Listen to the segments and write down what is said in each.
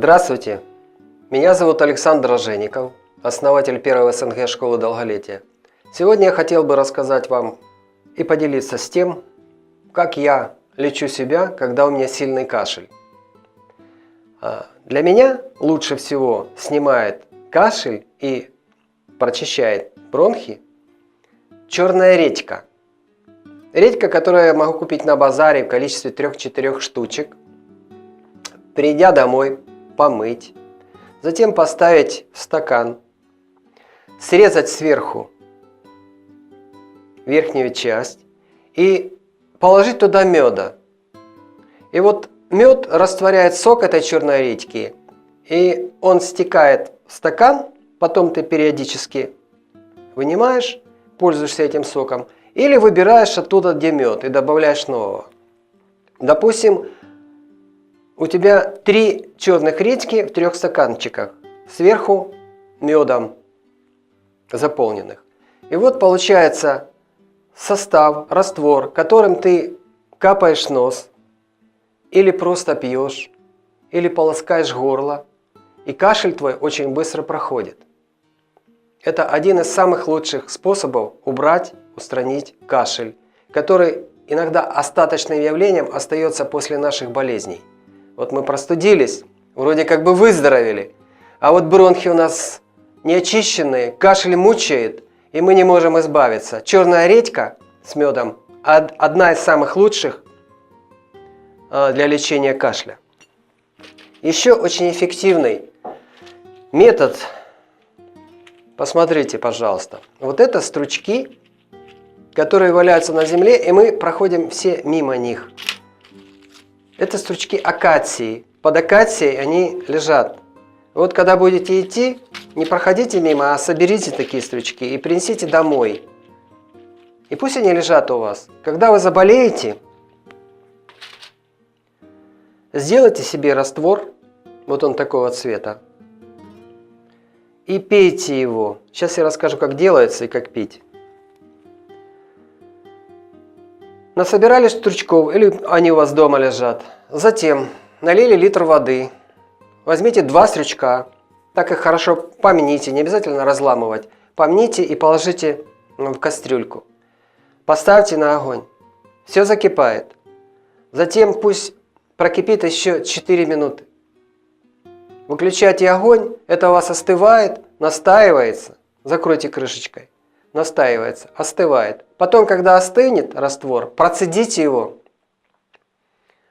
Здравствуйте! Меня зовут Александр Ожеников, основатель первой СНГ школы долголетия. Сегодня я хотел бы рассказать вам и поделиться с тем, как я лечу себя, когда у меня сильный кашель. Для меня лучше всего снимает кашель и прочищает бронхи черная редька. Редька, которую я могу купить на базаре в количестве 3-4 штучек. Придя домой, помыть, затем поставить в стакан, срезать сверху верхнюю часть и положить туда меда. И вот мед растворяет сок этой черной редьки, и он стекает в стакан, потом ты периодически вынимаешь, пользуешься этим соком, или выбираешь оттуда, где мед, и добавляешь нового. Допустим, у тебя 3 черных редьки в 3 стаканчиках, сверху медом заполненных. И вот получается состав, раствор, которым ты капаешь нос, или просто пьешь, или полоскаешь горло, и кашель твой очень быстро проходит. Это один из самых лучших способов убрать, устранить кашель, который иногда остаточным явлением остается после наших болезней. Вот мы простудились, вроде как бы выздоровели, а вот бронхи у нас неочищенные, кашель мучает, и мы не можем избавиться. Черная редька с медом – одна из самых лучших для лечения кашля. Еще очень эффективный метод, посмотрите, пожалуйста, вот это стручки, которые валяются на земле, и мы проходим все мимо них. Это стручки акации. Под акацией они лежат. Вот когда будете идти, не проходите мимо, а соберите такие стручки и принесите домой. И пусть они лежат у вас. Когда вы заболеете, сделайте себе раствор, вот он такого цвета, и пейте его. Сейчас я расскажу, как делается и как пить. Насобирали стручков, или они у вас дома лежат. Затем налили литр воды. Возьмите 2 стручка. Так их хорошо помните, не обязательно разламывать. Помните и положите в кастрюльку. Поставьте на огонь. Все закипает. Затем пусть прокипит еще 4 минуты. Выключайте огонь. Это у вас остывает, настаивается. Закройте крышечкой. Настаивается, остывает. Потом, когда остынет раствор, процедите его.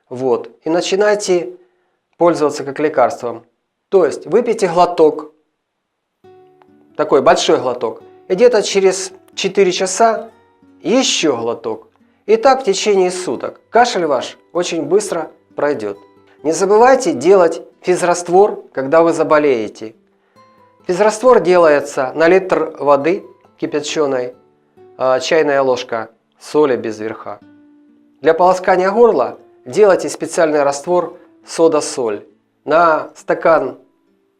Вот. И начинайте пользоваться как лекарством. То есть выпейте глоток. Такой большой глоток. И где-то через 4 часа еще глоток. И так в течение суток. Кашель ваш очень быстро пройдет. Не забывайте делать физраствор, когда вы заболеете. Физраствор делается на литр воды кипяченой, чайная ложка соли без верха. Для полоскания горла делайте специальный раствор сода-соль. На стакан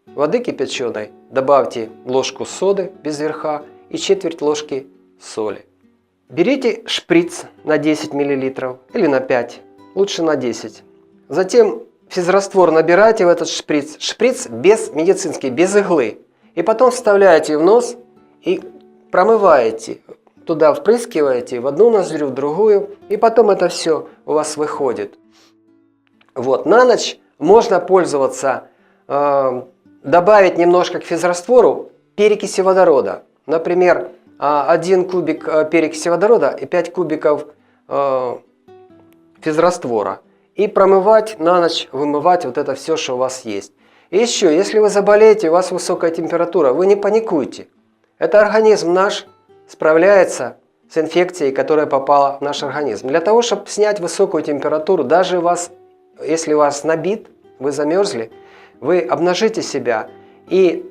воды кипяченой добавьте ложку соды без верха и четверть ложки соли. Берите шприц на 10 мл или на 5, лучше на 10. Затем физраствор набираете в этот шприц. Шприц без медицинский, без иглы. И потом вставляете в нос и промываете, туда впрыскиваете в одну ноздрю, в другую, и потом это все у вас выходит. Вот, на ночь можно пользоваться, добавить немножко к физраствору перекиси водорода. Например, 1 кубик перекиси водорода и 5 кубиков физраствора. И промывать на ночь, вымывать вот это все, что у вас есть. И еще, если вы заболеете, у вас высокая температура, вы не паникуйте. Это организм наш справляется с инфекцией, которая попала в наш организм. Для того, чтобы снять высокую температуру, даже если у вас набит, вы замерзли, вы обнажите себя и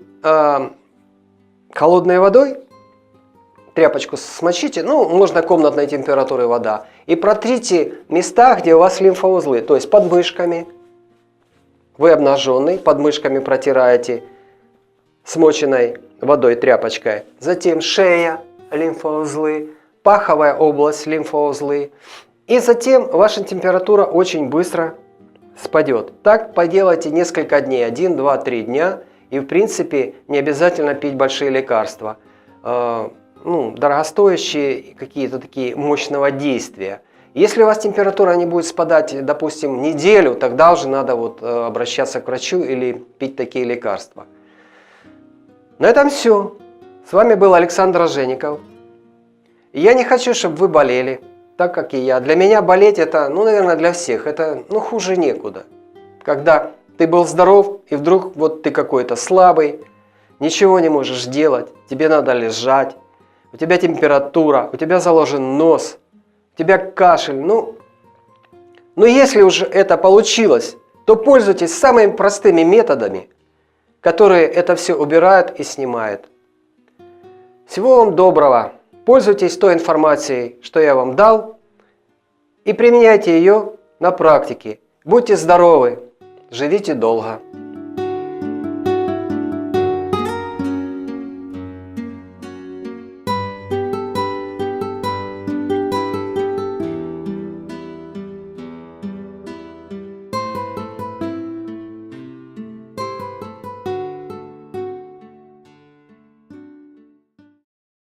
холодной водой тряпочку смочите, ну, можно комнатной температуры вода, и протрите места, где у вас лимфоузлы, то есть под мышками. Вы обнаженный, под мышками протираете смоченной водой тряпочкой. Затем шея, лимфоузлы, паховая область, лимфоузлы. И затем ваша температура очень быстро спадет. Так поделайте несколько дней, 1, 2, 3 дня, и в принципе не обязательно пить большие лекарства, дорогостоящие, какие-то такие мощного действия. Если у вас температура не будет спадать, допустим, неделю, тогда уже надо обращаться к врачу или пить такие лекарства. На этом все. С вами был Александр Ожеников. И я не хочу, чтобы вы болели, так как и я. Для меня болеть это, наверное, для всех, это хуже некуда. Когда ты был здоров, и вдруг ты какой-то слабый, ничего не можешь делать, тебе надо лежать, у тебя температура, у тебя заложен нос, у тебя кашель. Но если уже это получилось, то пользуйтесь самыми простыми методами, которые это все убирают и снимают. Всего вам доброго. Пользуйтесь той информацией, что я вам дал, и применяйте ее на практике. Будьте здоровы, живите долго.